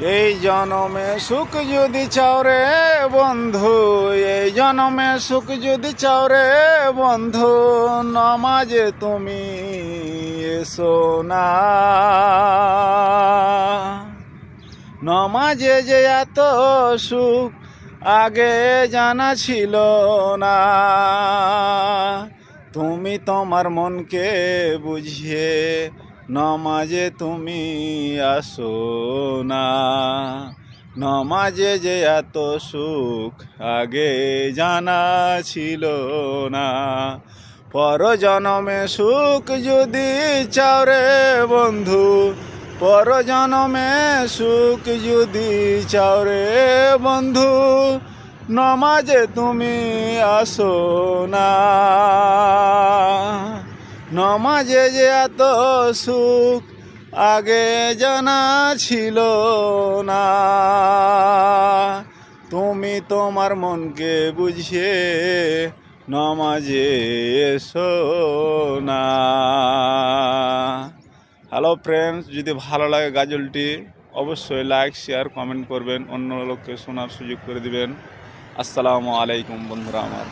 এই জনমে সুখ যদি চাও রে বন্ধু, এই জনমে সুখ যদি চাও রে বন্ধু, নামাজে তুমি এসো না। নামাজে যে এত সুখ আগে জানা ছিল না। তুমি তোমার মনকে বুঝিয়ে নামাজে তুমি আসো না। নামাজে যে এত সুখ আগে জানা ছিল না। পরজনমে সুখ যদি চাও রে বন্ধু, পরজনমে সুখ যদি চাও রে বন্ধু, নামাজে তুমি আসো না। নামাজে যে এত সুখ আগে জানা ছিল না। তুমি তোমার মনকে বুঝিয়ে নামাজে এসো না। হ্যালো ফ্রেন্ডস, যদি ভালো লাগে গাজলটি অবশ্যই লাইক শেয়ার কমেন্ট করবেন, অন্য লোককে শোনার সুযোগ করে দিবেন। আসসালামু আলাইকুম বন্ধুরা আমার।